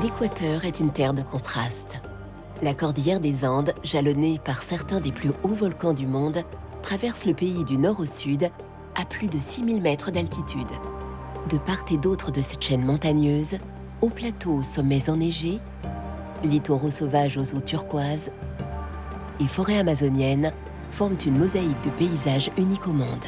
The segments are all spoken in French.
L'Équateur est une terre de contrastes. La cordillère des Andes, jalonnée par certains des plus hauts volcans du monde, traverse le pays du nord au sud à plus de 6000 mètres d'altitude. De part et d'autre de cette chaîne montagneuse, hauts plateaux aux sommets enneigés, littoraux sauvages aux eaux turquoises et forêts amazoniennes forment une mosaïque de paysages uniques au monde.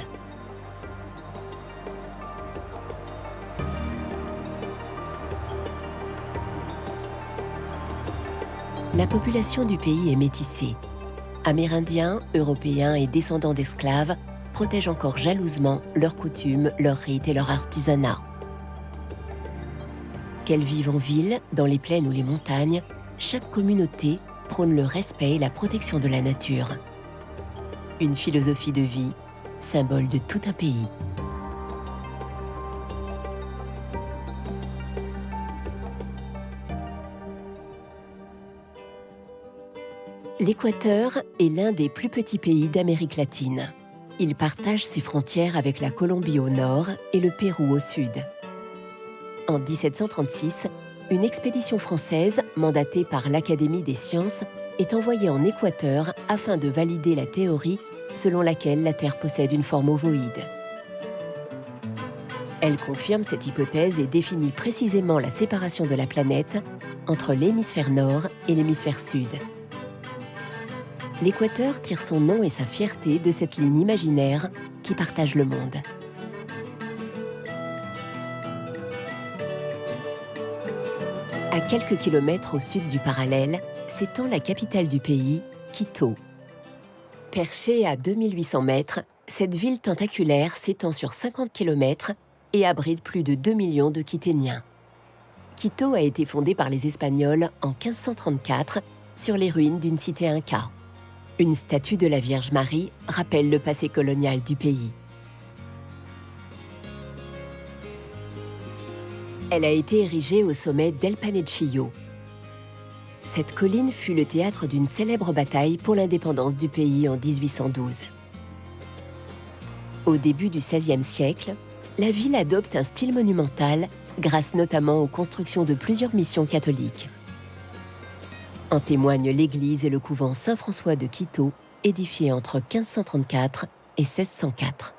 La population du pays est métissée. Amérindiens, Européens et descendants d'esclaves protègent encore jalousement leurs coutumes, leurs rites et leur artisanat. Qu'elles vivent en ville, dans les plaines ou les montagnes, chaque communauté prône le respect et la protection de la nature. Une philosophie de vie, symbole de tout un pays. L'Équateur est l'un des plus petits pays d'Amérique latine. Il partage ses frontières avec la Colombie au nord et le Pérou au sud. En 1736, une expédition française, mandatée par l'Académie des sciences, est envoyée en Équateur afin de valider la théorie selon laquelle la Terre possède une forme ovoïde. Elle confirme cette hypothèse et définit précisément la séparation de la planète entre l'hémisphère nord et l'hémisphère sud. L'Équateur tire son nom et sa fierté de cette ligne imaginaire qui partage le monde. À quelques kilomètres au sud du parallèle, s'étend la capitale du pays, Quito. Perchée à 2800 mètres, cette ville tentaculaire s'étend sur 50 km et abrite plus de 2 millions de Quiténiens. Quito a été fondée par les Espagnols en 1534 sur les ruines d'une cité inca. Une statue de la Vierge Marie rappelle le passé colonial du pays. Elle a été érigée au sommet d'El Panecillo. Cette colline fut le théâtre d'une célèbre bataille pour l'indépendance du pays en 1812. Au début du XVIe siècle, la ville adopte un style monumental grâce notamment aux constructions de plusieurs missions catholiques. En témoignent l'église et le couvent Saint-François de Quito, édifiés entre 1534 et 1604.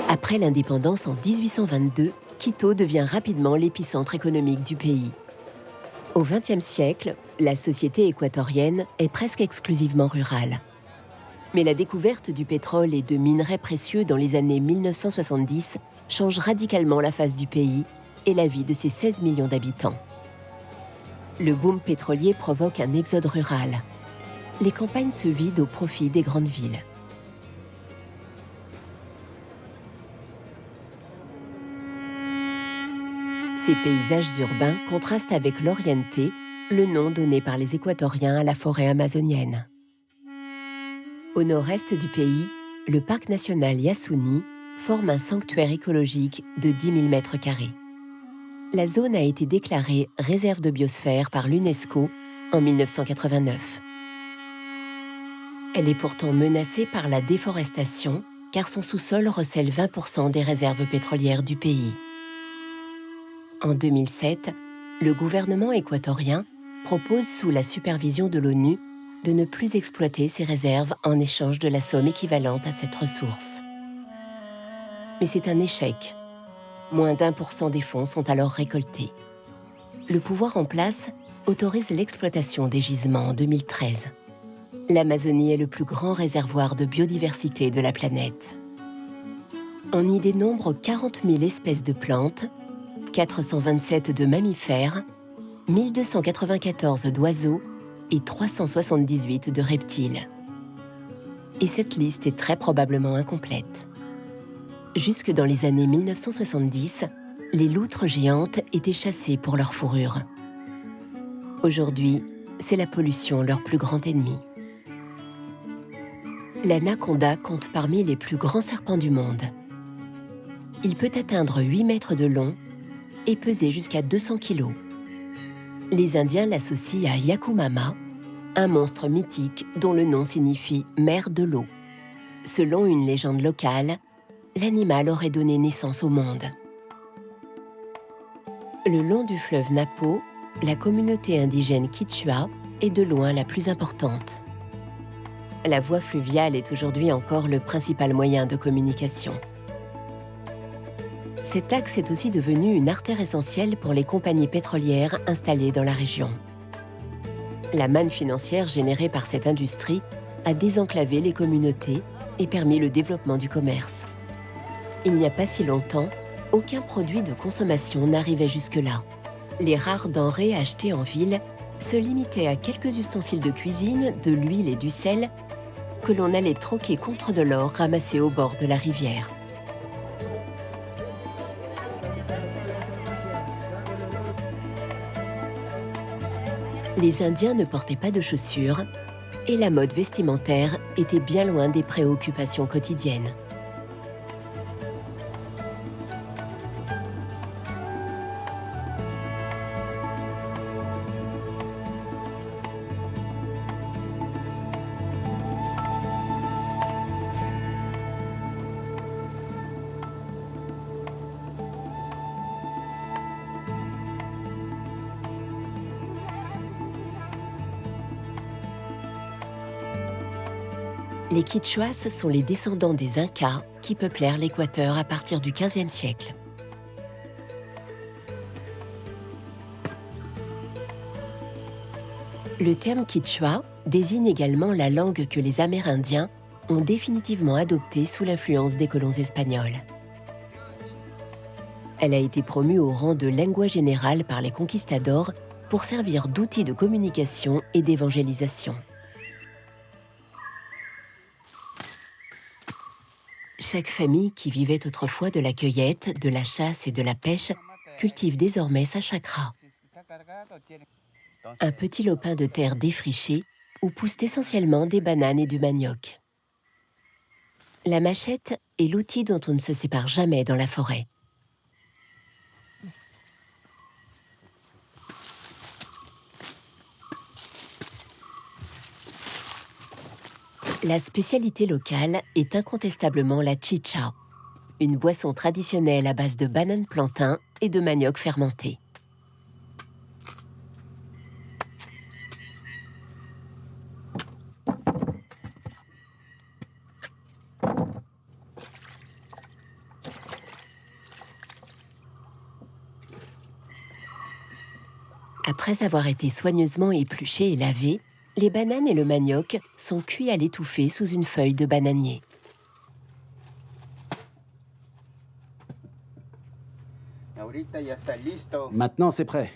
Après l'indépendance en 1822, Quito devient rapidement l'épicentre économique du pays. Au XXe siècle, la société équatorienne est presque exclusivement rurale. Mais la découverte du pétrole et de minerais précieux dans les années 1970 change radicalement la face du pays et la vie de ses 16 millions d'habitants. Le boom pétrolier provoque un exode rural. Les campagnes se vident au profit des grandes villes. Ces paysages urbains contrastent avec l'Oriente, le nom donné par les Équatoriens à la forêt amazonienne. Au nord-est du pays, le parc national Yasuni forme un sanctuaire écologique de 10 000 m². La zone a été déclarée réserve de biosphère par l'UNESCO en 1989. Elle est pourtant menacée par la déforestation car son sous-sol recèle 20% des réserves pétrolières du pays. En 2007, le gouvernement équatorien propose sous la supervision de l'ONU de ne plus exploiter ces réserves en échange de la somme équivalente à cette ressource. Mais c'est un échec. Moins d'1% des fonds sont alors récoltés. Le pouvoir en place autorise l'exploitation des gisements en 2013. L'Amazonie est le plus grand réservoir de biodiversité de la planète. On y dénombre 40 000 espèces de plantes, 427 de mammifères, 1294 d'oiseaux et 378 de reptiles. Et cette liste est très probablement incomplète. Jusque dans les années 1970, les loutres géantes étaient chassées pour leur fourrure. Aujourd'hui, c'est la pollution leur plus grand ennemi. L'anaconda compte parmi les plus grands serpents du monde. Il peut atteindre 8 mètres de long et peser jusqu'à 200 kilos. Les Indiens l'associent à Yakumama, un monstre mythique dont le nom signifie « mère de l'eau ». Selon une légende locale, l'animal aurait donné naissance au monde. Le long du fleuve Napo, la communauté indigène Quichua est de loin la plus importante. La voie fluviale est aujourd'hui encore le principal moyen de communication. Cet axe est aussi devenu une artère essentielle pour les compagnies pétrolières installées dans la région. La manne financière générée par cette industrie a désenclavé les communautés et permis le développement du commerce. Il n'y a pas si longtemps, aucun produit de consommation n'arrivait jusque-là. Les rares denrées achetées en ville se limitaient à quelques ustensiles de cuisine, de l'huile et du sel que l'on allait troquer contre de l'or ramassé au bord de la rivière. Les Indiens ne portaient pas de chaussures et la mode vestimentaire était bien loin des préoccupations quotidiennes. Les Quichuas sont les descendants des Incas qui peuplèrent l'Équateur à partir du XVe siècle. Le terme Quichua désigne également la langue que les Amérindiens ont définitivement adoptée sous l'influence des colons espagnols. Elle a été promue au rang de lingua générale par les conquistadors pour servir d'outil de communication et d'évangélisation. Chaque famille qui vivait autrefois de la cueillette, de la chasse et de la pêche cultive désormais sa chacra. Un petit lopin de terre défriché où poussent essentiellement des bananes et du manioc. La machette est l'outil dont on ne se sépare jamais dans la forêt. La spécialité locale est incontestablement la chicha, une boisson traditionnelle à base de bananes plantains et de manioc fermenté. Après avoir été soigneusement épluchés et lavés, les bananes et le manioc sont cuits à l'étouffée sous une feuille de bananier. Maintenant, c'est prêt.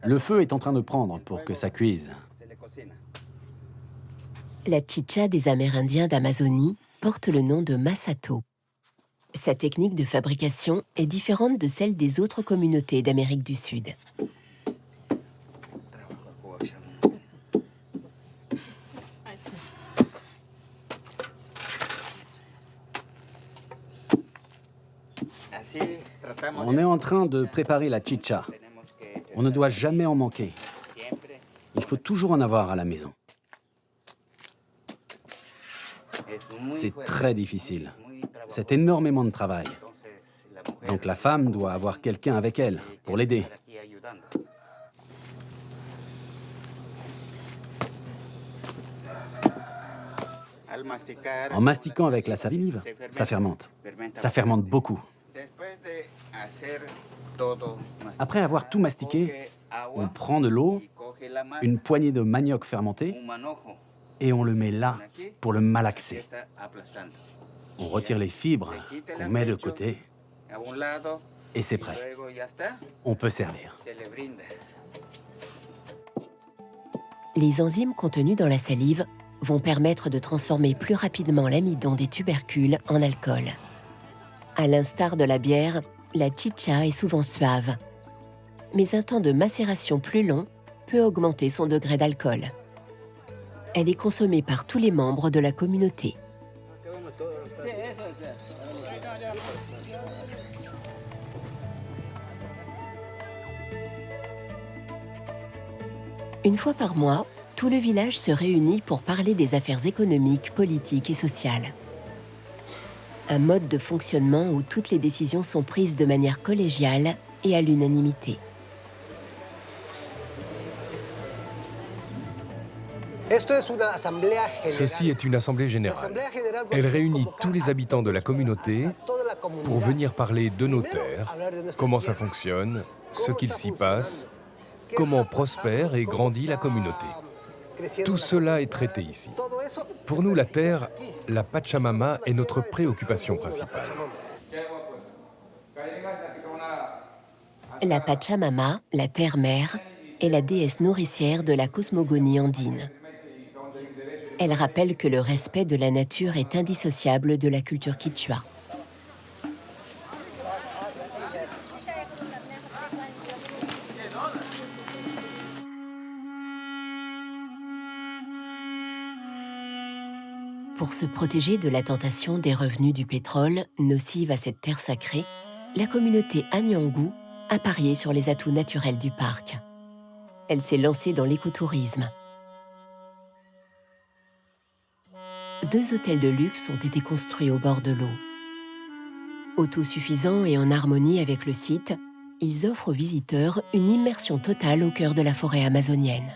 Le feu est en train de prendre pour que ça cuise. La chicha des Amérindiens d'Amazonie porte le nom de masato. Sa technique de fabrication est différente de celle des autres communautés d'Amérique du Sud. On est en train de préparer la chicha. On ne doit jamais en manquer. Il faut toujours en avoir à la maison. C'est très difficile. C'est énormément de travail. Donc la femme doit avoir quelqu'un avec elle pour l'aider. En mastiquant avec la salive, ça fermente. Ça fermente beaucoup. Après avoir tout mastiqué, on prend de l'eau, une poignée de manioc fermenté et on le met là pour le malaxer. On retire les fibres qu'on met de côté et c'est prêt. On peut servir. Les enzymes contenues dans la salive vont permettre de transformer plus rapidement l'amidon des tubercules en alcool. À l'instar de la bière, la chicha est souvent suave. Mais un temps de macération plus long peut augmenter son degré d'alcool. Elle est consommée par tous les membres de la communauté. Une fois par mois, tout le village se réunit pour parler des affaires économiques, politiques et sociales. un mode de fonctionnement où toutes les décisions sont prises de manière collégiale et à l'unanimité. Ceci est une assemblée générale. Elle réunit tous les habitants de la communauté pour venir parler de nos terres, comment ça fonctionne, ce qu'il s'y passe, comment prospère et grandit la communauté. Tout cela est traité ici. Pour nous, la terre, la Pachamama est notre préoccupation principale. La Pachamama, la terre-mère, est la déesse nourricière de la cosmogonie andine. Elle rappelle que le respect de la nature est indissociable de la culture quichua. Pour se protéger de la tentation des revenus du pétrole, nocive à cette terre sacrée, la communauté Anyangu a parié sur les atouts naturels du parc. Elle s'est lancée dans l'écotourisme. 2 hôtels de luxe ont été construits au bord de l'eau. Autosuffisants et en harmonie avec le site, ils offrent aux visiteurs une immersion totale au cœur de la forêt amazonienne.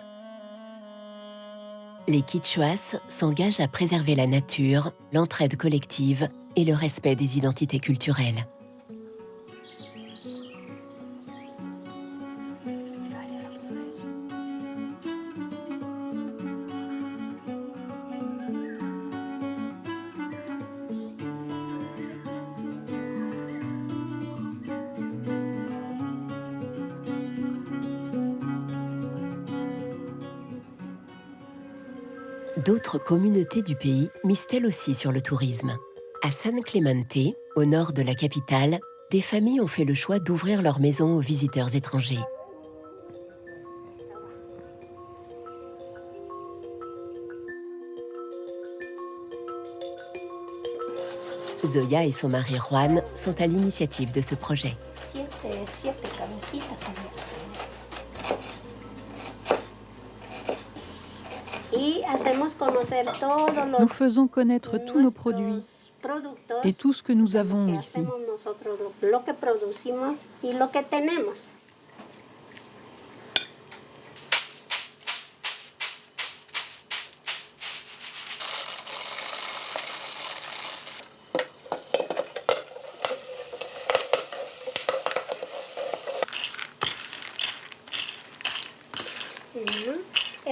Les Quichuas s'engagent à préserver la nature, l'entraide collective et le respect des identités culturelles. D'autres communautés du pays misent-elles aussi sur le tourisme. À San Clemente, au nord de la capitale, des familles ont fait le choix d'ouvrir leurs maisons aux visiteurs étrangers. Zoya et son mari Juan sont à l'initiative de ce projet. Nous faisons connaître tous nos produits et tout ce que nous avons ici.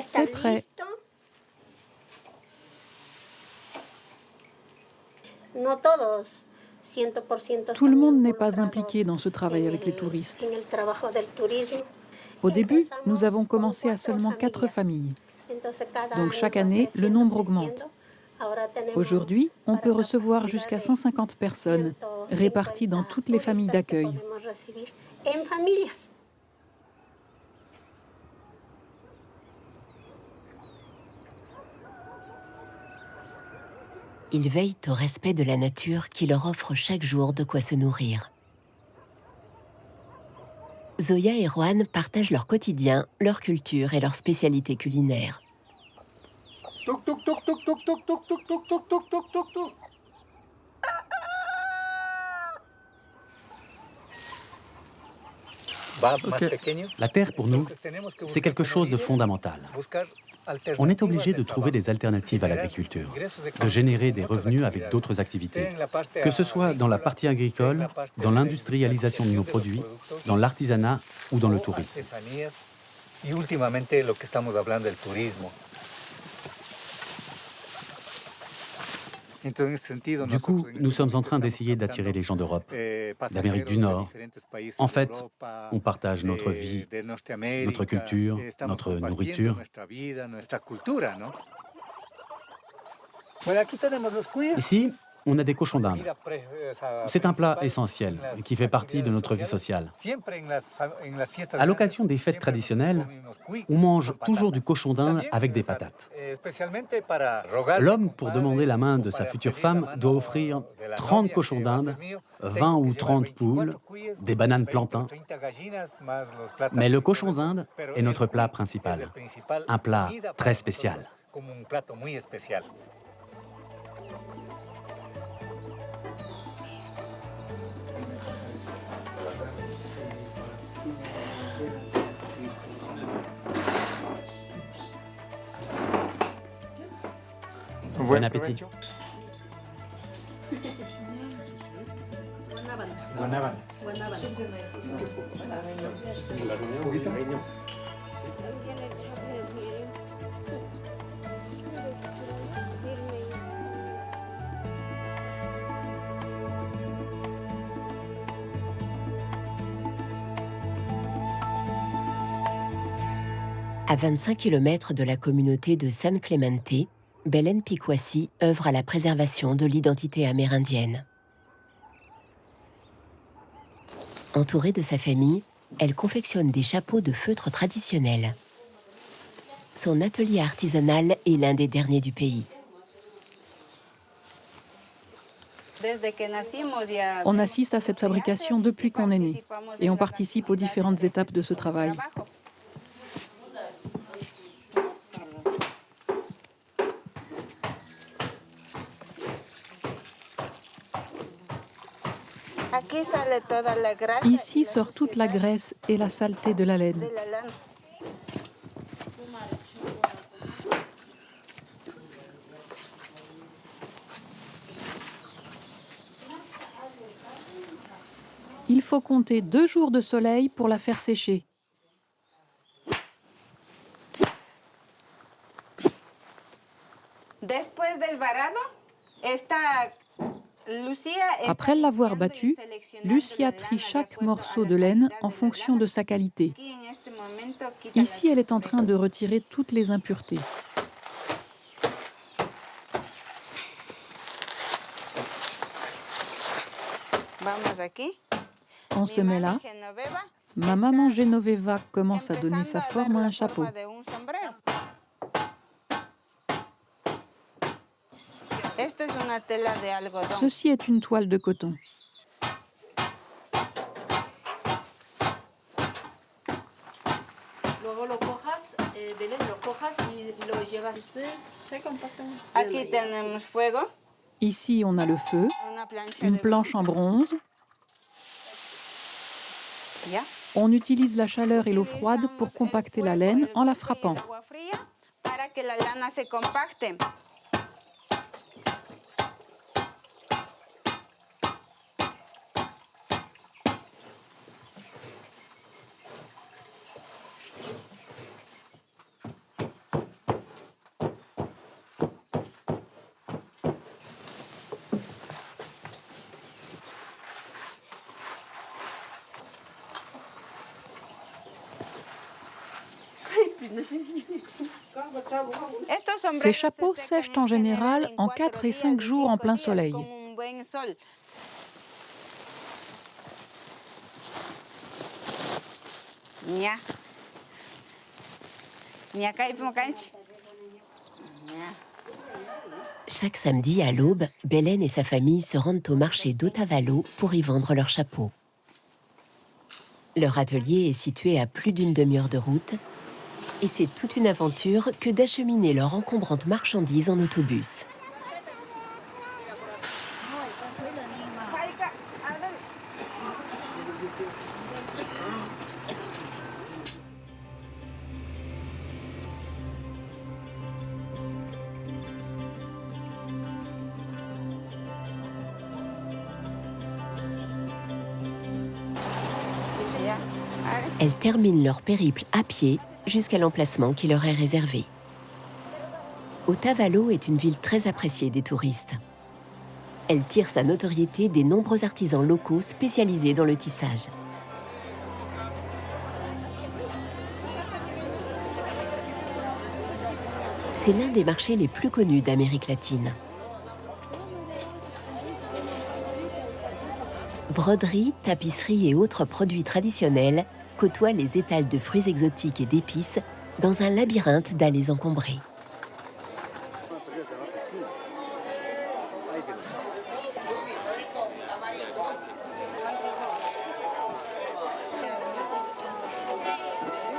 C'est prêt. Tout le monde n'est pas impliqué dans ce travail avec les touristes. Au début, nous avons commencé à seulement 4 familles. Donc chaque année, le nombre augmente. Aujourd'hui, on peut recevoir jusqu'à 150 personnes, réparties dans toutes les familles d'accueil. Ils veillent au respect de la nature qui leur offre chaque jour de quoi se nourrir. Zoya et Juan partagent leur quotidien, leur culture et leurs spécialités culinaires. La terre, pour nous, c'est quelque chose de fondamental. On est obligé de trouver des alternatives à l'agriculture, de générer des revenus avec d'autres activités, que ce soit dans la partie agricole, dans l'industrialisation de nos produits, dans l'artisanat ou dans le tourisme. Du coup, nous sommes en train d'essayer d'attirer les gens d'Europe, d'Amérique du Nord. En fait, on partage notre vie, notre culture, notre nourriture. Ici, on a des cochons d'Inde. C'est un plat essentiel qui fait partie de notre vie sociale. À l'occasion des fêtes traditionnelles, on mange toujours du cochon d'Inde avec des patates. L'homme, pour demander la main de sa future femme, doit offrir 30 cochons d'Inde, 20 ou 30 poules, des bananes plantains. Mais le cochon d'Inde est notre plat principal, un plat très spécial. Bon appétit. À 25 km de la communauté de San Clemente, Belén Picuasi œuvre à la préservation de l'identité amérindienne. Entourée de sa famille, elle confectionne des chapeaux de feutre traditionnels. Son atelier artisanal est l'un des derniers du pays. On assiste à cette fabrication depuis qu'on est né et on participe aux différentes étapes de ce travail. Ici sort toute la graisse et la saleté de la laine. Il faut compter 2 jours de soleil pour la faire sécher. Après l'avoir battue, Lucia trie chaque morceau de laine en fonction de sa qualité. Ici, elle est en train de retirer toutes les impuretés. On se met là. Ma maman Genoveva commence à donner sa forme à un chapeau. Ceci est une toile de coton. Ici, on a le feu, une planche en bronze. On utilise la chaleur et l'eau froide pour compacter la laine en la frappant. Ces chapeaux sèchent en général en 4 et 5 jours en plein soleil. Chaque samedi à l'aube, Belén et sa famille se rendent au marché d'Otavalo pour y vendre leurs chapeaux. Leur atelier est situé à plus d'une demi-heure de route et c'est toute une aventure que d'acheminer leur encombrante marchandise en autobus. Elles terminent leur périple à pied jusqu'à l'emplacement qui leur est réservé. Otavalo est une ville très appréciée des touristes. Elle tire sa notoriété des nombreux artisans locaux spécialisés dans le tissage. C'est l'un des marchés les plus connus d'Amérique latine. Broderies, tapisseries et autres produits traditionnels côtoient les étals de fruits exotiques et d'épices dans un labyrinthe d'allées encombrées.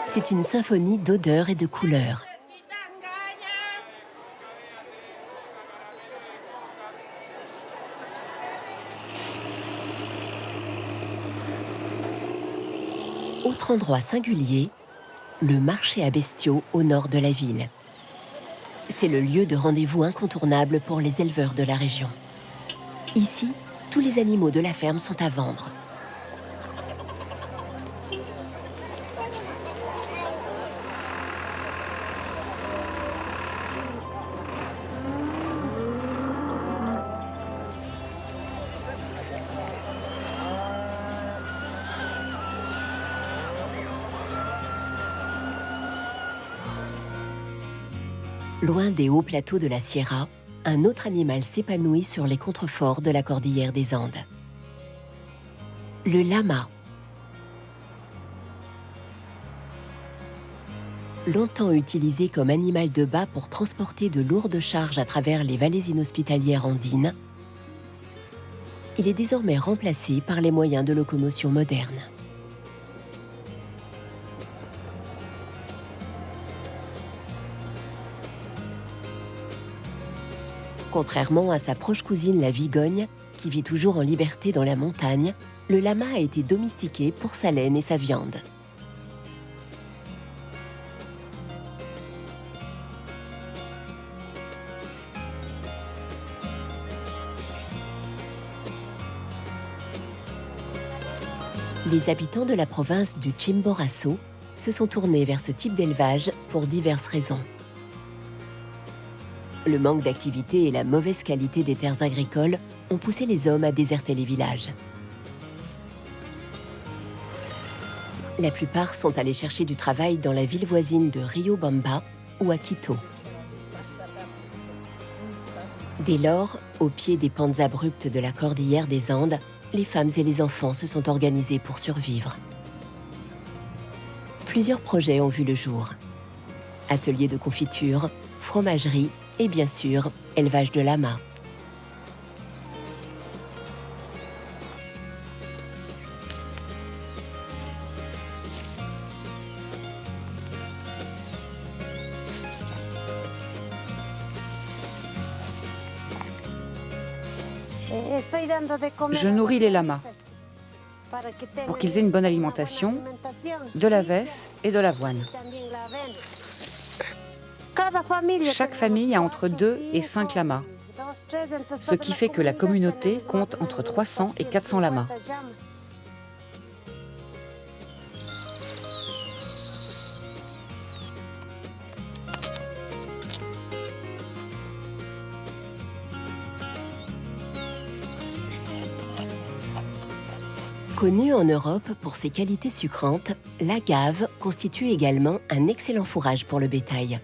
C'est une symphonie d'odeurs et de couleurs. Autre endroit singulier, le marché à bestiaux au nord de la ville. C'est le lieu de rendez-vous incontournable pour les éleveurs de la région. Ici, tous les animaux de la ferme sont à vendre. Loin des hauts plateaux de la Sierra, un autre animal s'épanouit sur les contreforts de la cordillère des Andes. Le lama. Longtemps utilisé comme animal de bât pour transporter de lourdes charges à travers les vallées inhospitalières andines, il est désormais remplacé par les moyens de locomotion modernes. Contrairement à sa proche cousine la vigogne, qui vit toujours en liberté dans la montagne, le lama a été domestiqué pour sa laine et sa viande. Les habitants de la province du Chimborazo se sont tournés vers ce type d'élevage pour diverses raisons. Le manque d'activité et la mauvaise qualité des terres agricoles ont poussé les hommes à déserter les villages. La plupart sont allés chercher du travail dans la ville voisine de Riobamba ou à Quito. Dès lors, au pied des pentes abruptes de la cordillère des Andes, les femmes et les enfants se sont organisés pour survivre. Plusieurs projets ont vu le jour. Ateliers de confiture, fromagerie et bien sûr, élevage de lamas. Je nourris les lamas pour qu'ils aient une bonne alimentation, de la vesse et de l'avoine. Chaque famille a entre 2 et 5 lamas, ce qui fait que la communauté compte entre 300 et 400 lamas. Connue en Europe pour ses qualités sucrantes, l'agave constitue également un excellent fourrage pour le bétail.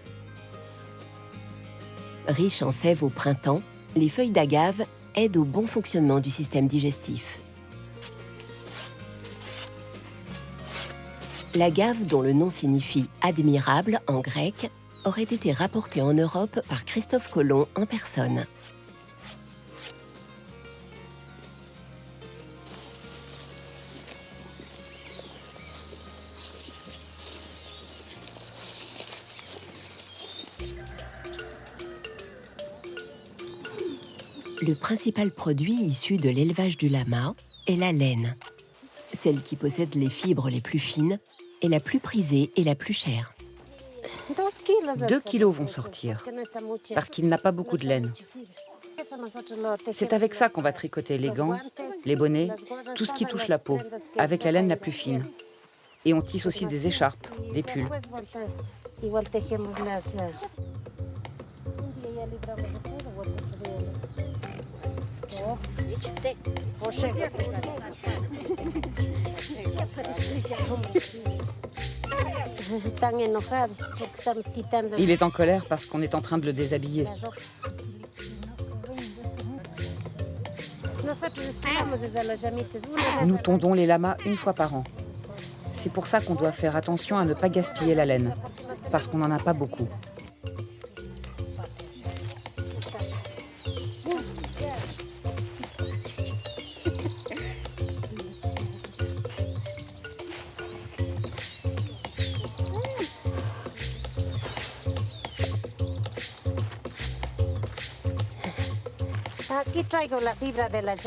Riche en sève au printemps, les feuilles d'agave aident au bon fonctionnement du système digestif. L'agave, dont le nom signifie « admirable » en grec, aurait été rapportée en Europe par Christophe Colomb en personne. Le principal produit issu de l'élevage du lama est la laine, celle qui possède les fibres les plus fines et la plus prisée et la plus chère. 2 kilos vont sortir, parce qu'il n'a pas beaucoup de laine. C'est avec ça qu'on va tricoter les gants, les bonnets, tout ce qui touche la peau, avec la laine la plus fine. Et on tisse aussi des écharpes, des pulls. Il est en colère parce qu'on est en train de le déshabiller. Nous tondons les lamas une fois par an. C'est pour ça qu'on doit faire attention à ne pas gaspiller la laine, parce qu'on n'en a pas beaucoup.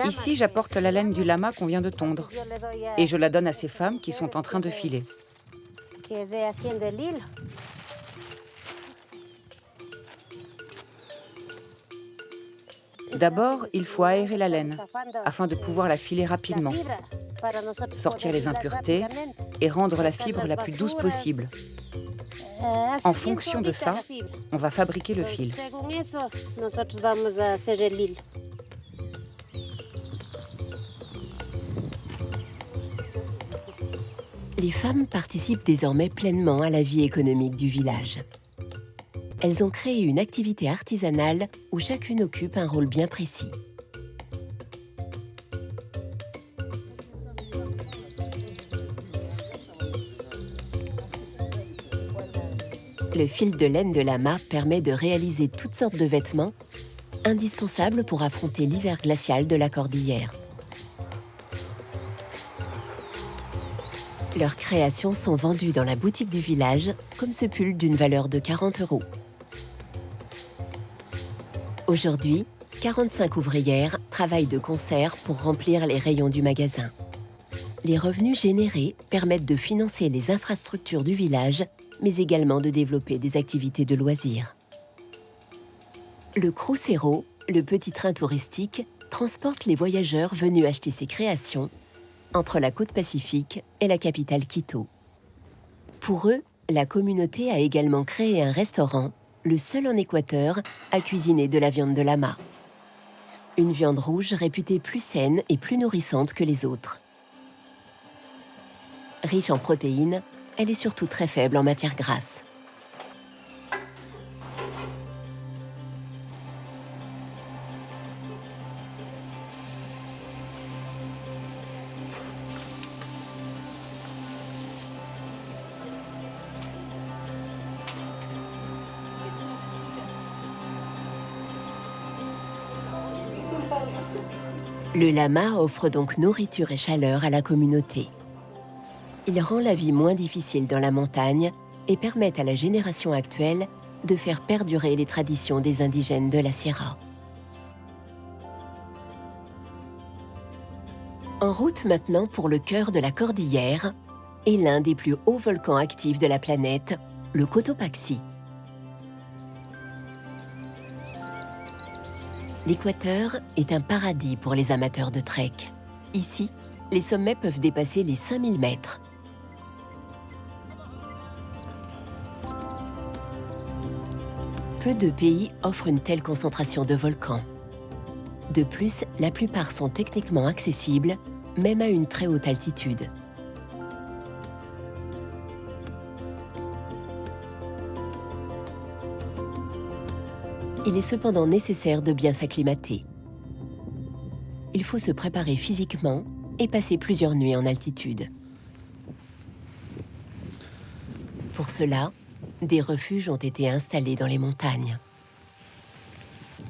Ici, j'apporte la laine du lama qu'on vient de tondre et je la donne à ces femmes qui sont en train de filer. D'abord, il faut aérer la laine afin de pouvoir la filer rapidement, sortir les impuretés et rendre la fibre la plus douce possible. En fonction de ça, on va fabriquer le fil. Les femmes participent désormais pleinement à la vie économique du village. Elles ont créé une activité artisanale où chacune occupe un rôle bien précis. Le fil de laine de lama permet de réaliser toutes sortes de vêtements indispensables pour affronter l'hiver glacial de la cordillère. Leurs créations sont vendues dans la boutique du village, comme ce pull d'une valeur de 40 €. Aujourd'hui, 45 ouvrières travaillent de concert pour remplir les rayons du magasin. Les revenus générés permettent de financer les infrastructures du village, mais également de développer des activités de loisirs. Le Crucero, le petit train touristique, transporte les voyageurs venus acheter ses créations entre la côte pacifique et la capitale Quito. Pour eux, la communauté a également créé un restaurant, le seul en Équateur à cuisiner de la viande de lama. Une viande rouge réputée plus saine et plus nourrissante que les autres. Riche en protéines, elle est surtout très faible en matière grasse. Le lama offre donc nourriture et chaleur à la communauté. Il rend la vie moins difficile dans la montagne et permet à la génération actuelle de faire perdurer les traditions des indigènes de la Sierra. En route maintenant pour le cœur de la cordillère et l'un des plus hauts volcans actifs de la planète, le Cotopaxi. L'Équateur est un paradis pour les amateurs de trek. Ici, les sommets peuvent dépasser les 5000 mètres. Peu de pays offrent une telle concentration de volcans. De plus, la plupart sont techniquement accessibles, même à une très haute altitude. Il est cependant nécessaire de bien s'acclimater. Il faut se préparer physiquement et passer plusieurs nuits en altitude. Pour cela, des refuges ont été installés dans les montagnes.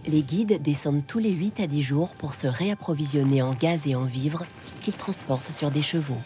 Les guides descendent tous les 8 à 10 jours pour se réapprovisionner en gaz et en vivres qu'ils transportent sur des chevaux.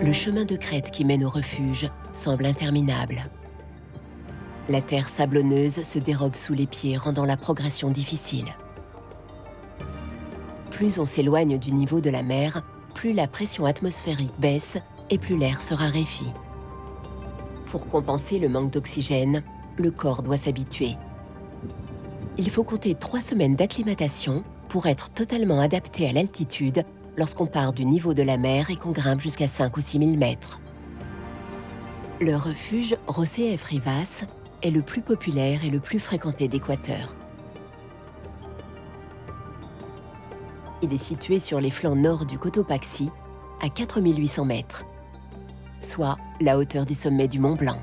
Le chemin de crête qui mène au refuge semble interminable. La terre sablonneuse se dérobe sous les pieds, rendant la progression difficile. Plus on s'éloigne du niveau de la mer, plus la pression atmosphérique baisse et plus l'air se raréfie. Pour compenser le manque d'oxygène, le corps doit s'habituer. Il faut compter 3 semaines d'acclimatation pour être totalement adapté à l'altitude lorsqu'on part du niveau de la mer et qu'on grimpe jusqu'à 5 ou 6 000 mètres. Le refuge José F. Rivas est le plus populaire et le plus fréquenté d'Équateur. Il est situé sur les flancs nord du Cotopaxi, à 4 800 mètres, soit la hauteur du sommet du Mont Blanc.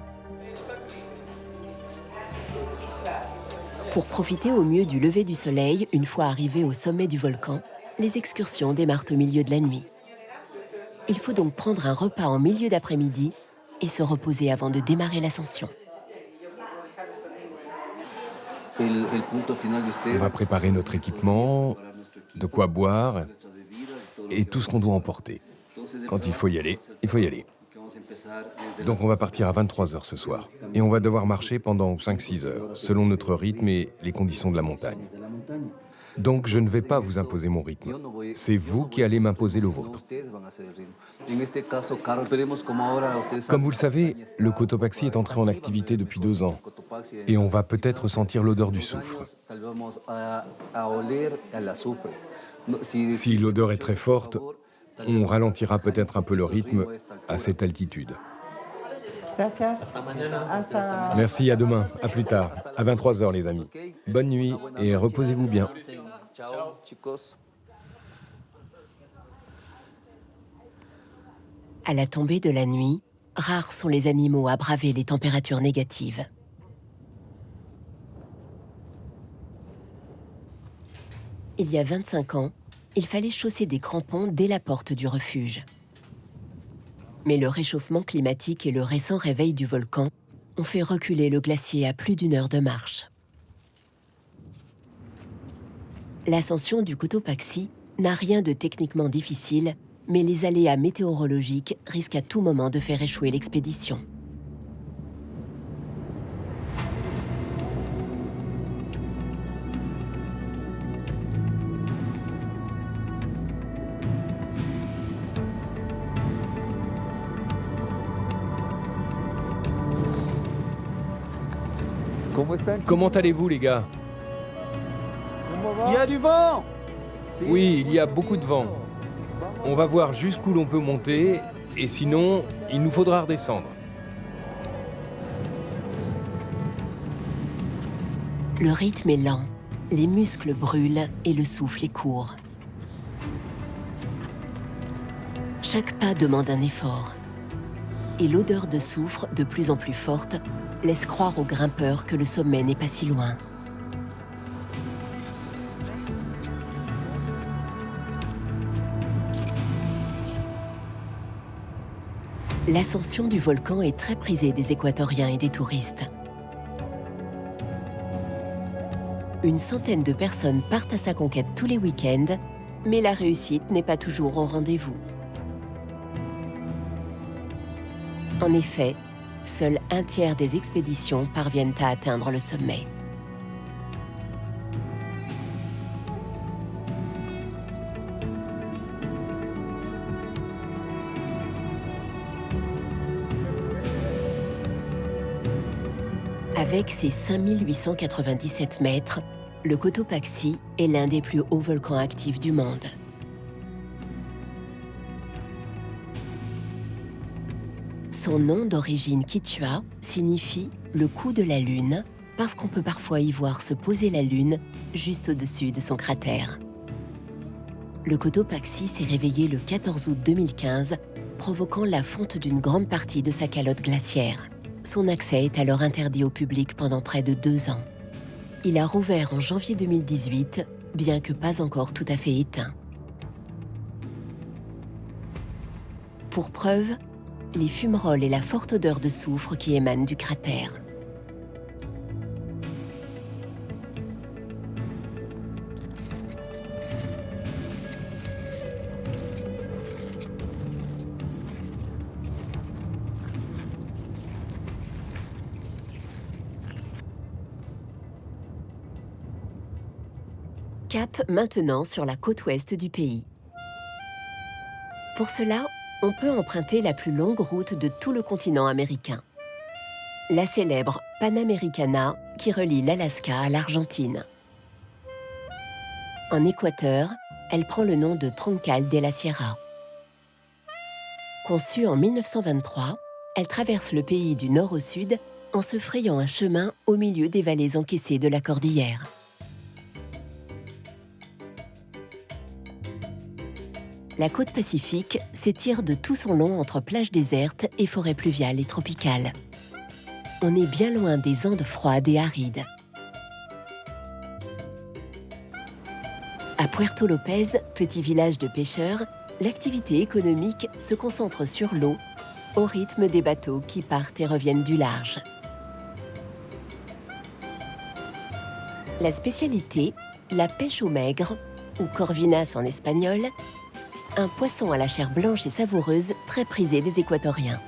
Pour profiter au mieux du lever du soleil, une fois arrivé au sommet du volcan, les excursions démarrent au milieu de la nuit. Il faut donc prendre un repas en milieu d'après-midi et se reposer avant de démarrer l'ascension. On va préparer notre équipement, de quoi boire et tout ce qu'on doit emporter. Quand il faut y aller, il faut y aller. Donc on va partir à 23h ce soir. Et on va devoir marcher pendant 5-6 heures, selon notre rythme et les conditions de la montagne. Donc je ne vais pas vous imposer mon rythme. C'est vous qui allez m'imposer le vôtre. Comme vous le savez, le Cotopaxi est entré en activité depuis 2 ans. Et on va peut-être sentir l'odeur du soufre. Si l'odeur est très forte, on ralentira peut-être un peu le rythme à cette altitude. Merci, à demain, à plus tard, à 23h les amis. Bonne nuit et reposez-vous bien. À la tombée de la nuit, rares sont les animaux à braver les températures négatives. Il y a 25 ans, il fallait chausser des crampons dès la porte du refuge. Mais le réchauffement climatique et le récent réveil du volcan ont fait reculer le glacier à plus d'1 heure de marche. L'ascension du Cotopaxi n'a rien de techniquement difficile, mais les aléas météorologiques risquent à tout moment de faire échouer l'expédition. Comment allez-vous les gars? Il y a du vent! Oui, il y a beaucoup de vent. On va voir jusqu'où l'on peut monter, et sinon, il nous faudra redescendre. Le rythme est lent, les muscles brûlent et le souffle est court. Chaque pas demande un effort. Et l'odeur de soufre, de plus en plus forte, laisse croire aux grimpeurs que le sommet n'est pas si loin. L'ascension du volcan est très prisée des équatoriens et des touristes. Une centaine de personnes partent à sa conquête tous les week-ends, mais la réussite n'est pas toujours au rendez-vous. En effet, seul 1/3 des expéditions parviennent à atteindre le sommet. Avec ses 5897 mètres, le Cotopaxi est l'un des plus hauts volcans actifs du monde. Son nom d'origine quichua signifie « le coup de la lune » parce qu'on peut parfois y voir se poser la lune juste au-dessus de son cratère. Le Cotopaxi s'est réveillé le 14 août 2015, provoquant la fonte d'une grande partie de sa calotte glaciaire. Son accès est alors interdit au public pendant près de 2 ans. Il a rouvert en janvier 2018, bien que pas encore tout à fait éteint. Pour preuve, les fumerolles et la forte odeur de soufre qui émanent du cratère. Cap maintenant sur la côte ouest du pays. Pour cela, on peut emprunter la plus longue route de tout le continent américain. La célèbre Panamericana qui relie l'Alaska à l'Argentine. En Équateur, elle prend le nom de Troncal de la Sierra. Conçue en 1923, elle traverse le pays du nord au sud en se frayant un chemin au milieu des vallées encaissées de la cordillère. La côte pacifique s'étire de tout son long entre plages désertes et forêts pluviales et tropicales. On est bien loin des Andes froides et arides. À Puerto Lopez, petit village de pêcheurs, l'activité économique se concentre sur l'eau, au rythme des bateaux qui partent et reviennent du large. La spécialité, la pêche au maigre, ou corvinas en espagnol, un poisson à la chair blanche et savoureuse très prisé des équatoriens.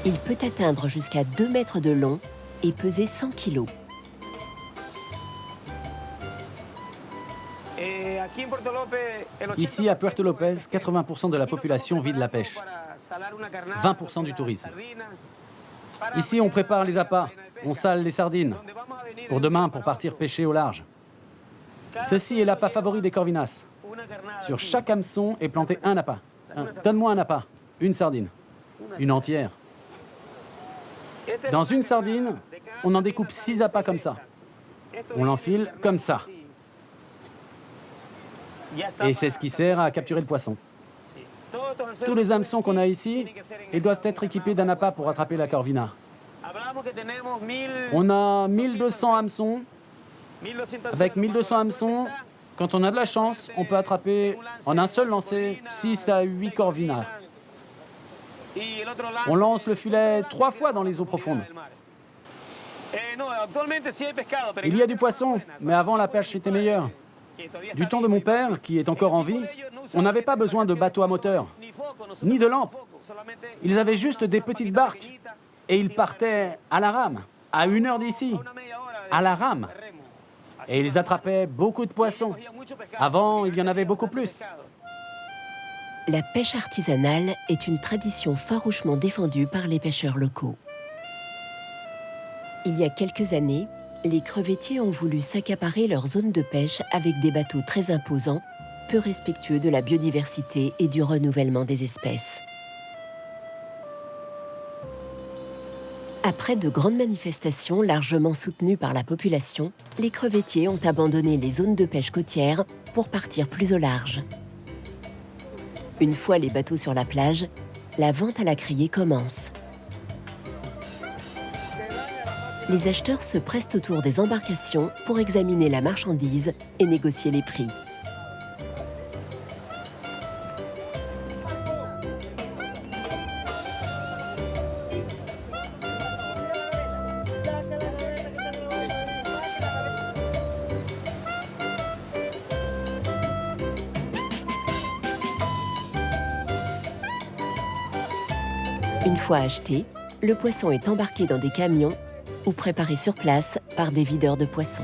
Il peut atteindre jusqu'à 2 mètres de long et peser 100 kilos. Ici, à Puerto López, 80% de la population vit de la pêche, 20% du tourisme. Ici, on prépare les appâts, on sale les sardines, pour demain, pour partir pêcher au large. Ceci est l'appât favori des corvinas. Sur chaque hameçon est planté un appât. Donne-moi un appât, une sardine, une entière. Dans une sardine, on en découpe 6 appâts comme ça. On l'enfile comme ça. Et c'est ce qui sert à capturer le poisson. Tous les hameçons qu'on a ici, ils doivent être équipés d'un appât pour attraper la corvina. On a 1200 hameçons. Avec 1200 hameçons, quand on a de la chance, on peut attraper en un seul lancer 6 à 8 corvinas. On lance le filet 3 fois dans les eaux profondes. Il y a du poisson, mais avant la pêche était meilleure. Du temps de mon père, qui est encore en vie, on n'avait pas besoin de bateaux à moteur, ni de lampes. Ils avaient juste des petites barques et ils partaient à la rame, à 1 heure d'ici, à la rame. Et ils attrapaient beaucoup de poissons. Avant, il y en avait beaucoup plus. La pêche artisanale est une tradition farouchement défendue par les pêcheurs locaux. Il y a quelques années, les crevettiers ont voulu s'accaparer leur zone de pêche avec des bateaux très imposants, peu respectueux de la biodiversité et du renouvellement des espèces. Après de grandes manifestations largement soutenues par la population, les crevettiers ont abandonné les zones de pêche côtières pour partir plus au large. Une fois les bateaux sur la plage, la vente à la criée commence. Les acheteurs se pressent autour des embarcations pour examiner la marchandise et négocier les prix. Une fois acheté, le poisson est embarqué dans des camions ou préparé sur place par des videurs de poissons.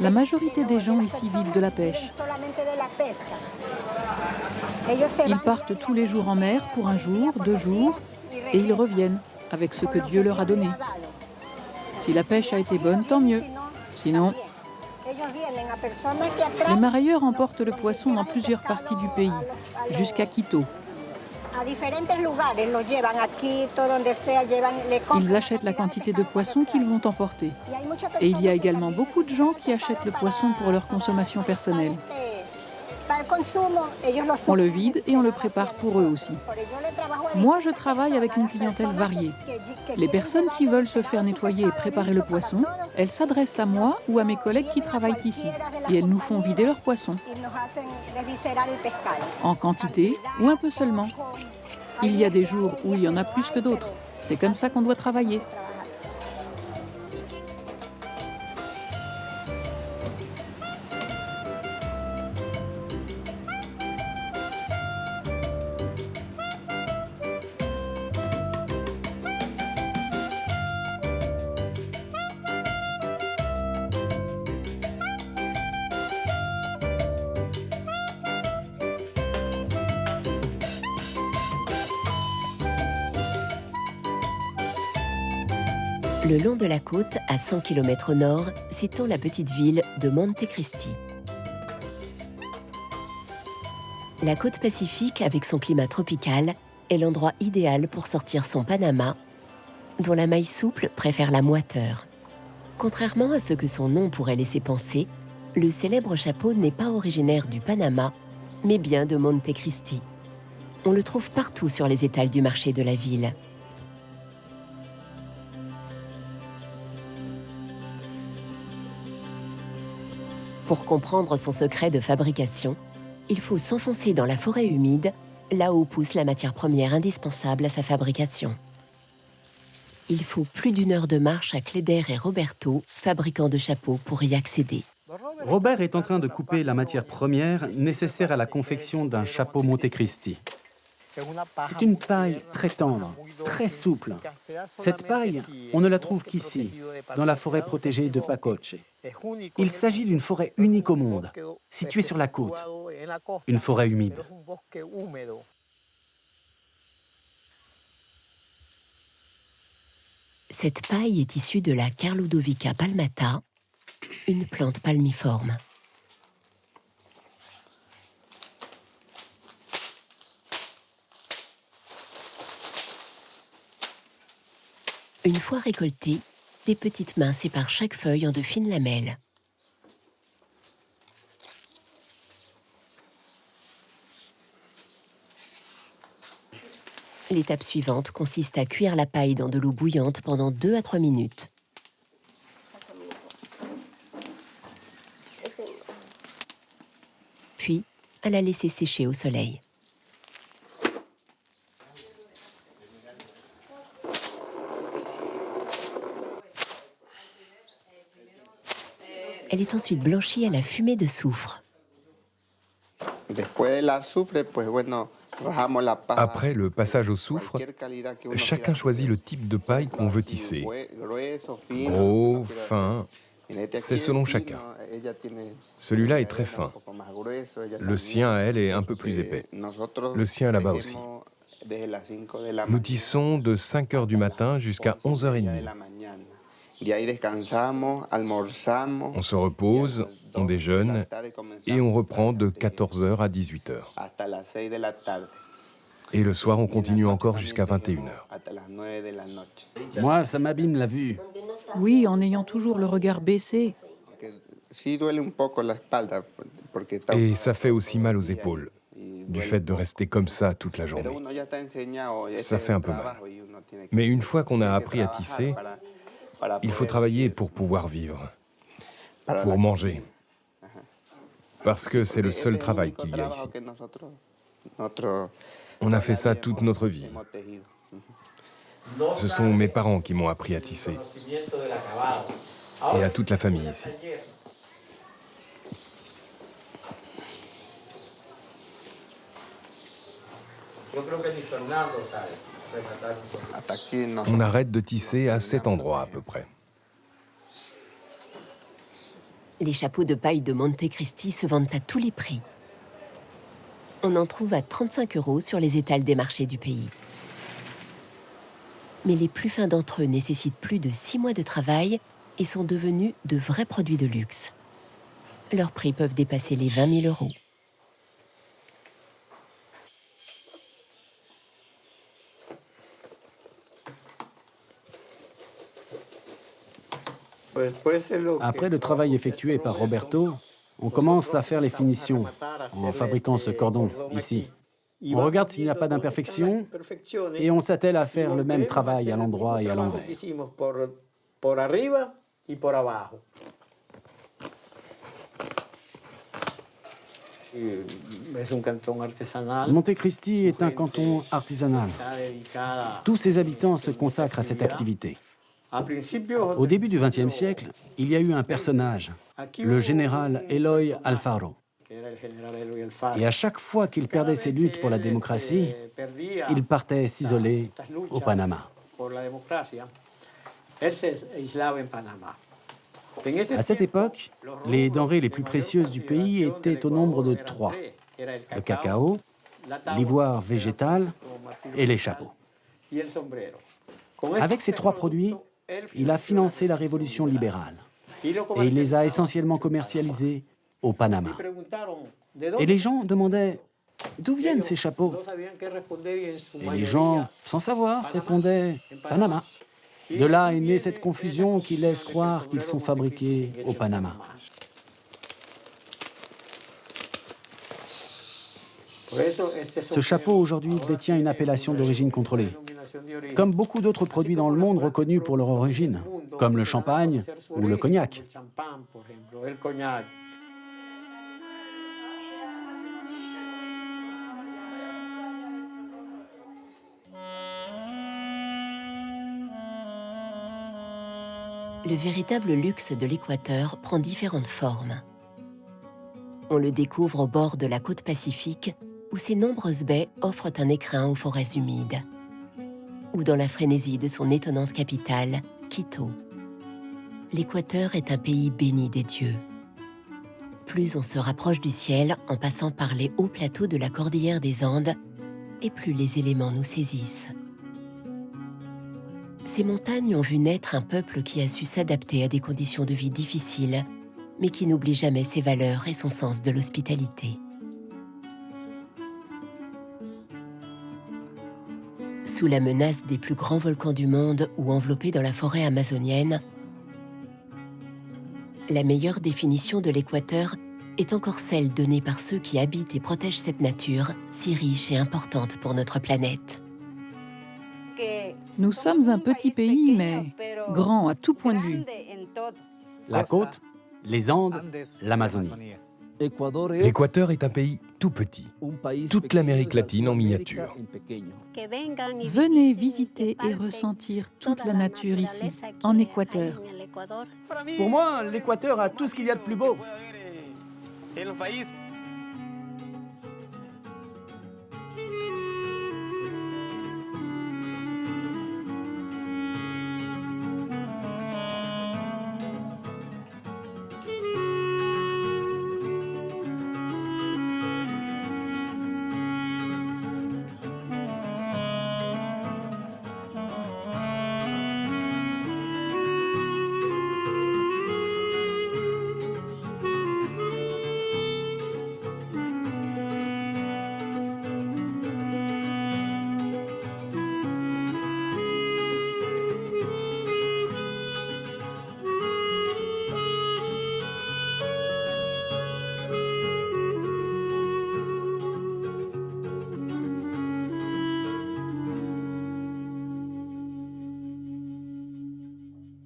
La majorité des gens ici vivent de la pêche. Ils partent tous les jours en mer pour 1 jour, 2 jours, et ils reviennent avec ce que Dieu leur a donné. Si la pêche a été bonne, tant mieux. Sinon, les marailleurs emportent le poisson dans plusieurs parties du pays, jusqu'à Quito. Ils achètent la quantité de poisson qu'ils vont emporter. Et il y a également beaucoup de gens qui achètent le poisson pour leur consommation personnelle. On le vide et on le prépare pour eux aussi. Moi, je travaille avec une clientèle variée. Les personnes qui veulent se faire nettoyer et préparer le poisson, elles s'adressent à moi ou à mes collègues qui travaillent ici. Et elles nous font vider leur poisson. En quantité ou un peu seulement. Il y a des jours où il y en a plus que d'autres. C'est comme ça qu'on doit travailler. le long de la côte, à 100 km au nord, citons la petite ville de Montecristi. La côte pacifique, avec son climat tropical, est l'endroit idéal pour sortir son Panama, dont la maille souple préfère la moiteur. Contrairement à ce que son nom pourrait laisser penser, le célèbre chapeau n'est pas originaire du Panama, mais bien de Montecristi. On le trouve partout sur les étals du marché de la ville. Pour comprendre son secret de fabrication, il faut s'enfoncer dans la forêt humide, là où pousse la matière première indispensable à sa fabrication. Il faut plus d'1 heure de marche à Cléder et Roberto, fabricants de chapeaux, pour y accéder. Robert est en train de couper la matière première nécessaire à la confection d'un chapeau Montecristi. C'est une paille très tendre, très souple. Cette paille, on ne la trouve qu'ici, dans la forêt protégée de Pacoche. Il s'agit d'une forêt unique au monde, située sur la côte, une forêt humide. Cette paille est issue de la Carludovica palmata, une plante palmiforme. Une fois récoltée, des petites mains séparent chaque feuille en de fines lamelles. L'étape suivante consiste à cuire la paille dans de l'eau bouillante pendant 2 à 3 minutes. Puis, à la laisser sécher au soleil. Elle est ensuite blanchie à la fumée de soufre. Après le passage au soufre, chacun choisit le type de paille qu'on veut tisser. Gros, fin, c'est selon chacun. Celui-là est très fin. Le sien, à elle, est un peu plus épais. Le sien, là-bas aussi. Nous tissons de 5 heures du matin jusqu'à 11h30. On se repose, on déjeune et on reprend de 14h à 18h. Et le soir, on continue encore jusqu'à 21h. Moi, ça m'abîme la vue. Oui, en ayant toujours le regard baissé. Et ça fait aussi mal aux épaules, du fait de rester comme ça toute la journée. Ça fait un peu mal. Mais une fois qu'on a appris à tisser, il faut travailler pour pouvoir vivre, pour manger. Parce que c'est le seul travail qu'il y a ici. On a fait ça toute notre vie. Ce sont mes parents qui m'ont appris à tisser. Et à toute la famille ici. On arrête de tisser à cet endroit à peu près. Les chapeaux de paille de Montecristi se vendent à tous les prix. On en trouve à 35 € sur les étals des marchés du pays. Mais les plus fins d'entre eux nécessitent plus de 6 mois de travail et sont devenus de vrais produits de luxe. Leurs prix peuvent dépasser les 20 000 €. Après le travail effectué par Roberto, on commence à faire les finitions en fabriquant ce cordon ici. On regarde s'il n'y a pas d'imperfection et on s'attelle à faire le même travail à l'endroit et à l'envers. Montecristi est un canton artisanal. Tous ses habitants se consacrent à cette activité. Au début du XXe siècle, il y a eu un personnage, le général Eloy Alfaro. Et à chaque fois qu'il perdait ses luttes pour la démocratie, il partait s'isoler au Panama. À cette époque, les denrées les plus précieuses du pays étaient au nombre de 3. Le cacao, l'ivoire végétal et les chapeaux. Avec ces 3 produits, il a financé la révolution libérale et il les a essentiellement commercialisés au Panama. Et les gens demandaient d'où viennent ces chapeaux. Et les gens, sans savoir, répondaient Panama. De là est née cette confusion qui laisse croire qu'ils sont fabriqués au Panama. Ce chapeau aujourd'hui détient une appellation d'origine contrôlée, comme beaucoup d'autres produits dans le monde reconnus pour leur origine, comme le champagne ou le cognac. Le véritable luxe de l'Équateur prend différentes formes. On le découvre au bord de la côte Pacifique, où ses nombreuses baies offrent un écrin aux forêts humides, ou dans la frénésie de son étonnante capitale, Quito. L'Équateur est un pays béni des dieux. Plus on se rapproche du ciel en passant par les hauts plateaux de la cordillère des Andes, et plus les éléments nous saisissent. Ces montagnes ont vu naître un peuple qui a su s'adapter à des conditions de vie difficiles, mais qui n'oublie jamais ses valeurs et son sens de l'hospitalité. Sous la menace des plus grands volcans du monde ou enveloppés dans la forêt amazonienne, la meilleure définition de l'Équateur est encore celle donnée par ceux qui habitent et protègent cette nature si riche et importante pour notre planète. Nous sommes un petit pays, mais grand à tout point de vue. La côte, les Andes, l'Amazonie. L'Équateur est un pays tout petit, toute l'Amérique latine en miniature. Venez visiter et ressentir toute la nature ici, en Équateur. Pour moi, l'Équateur a tout ce qu'il y a de plus beau.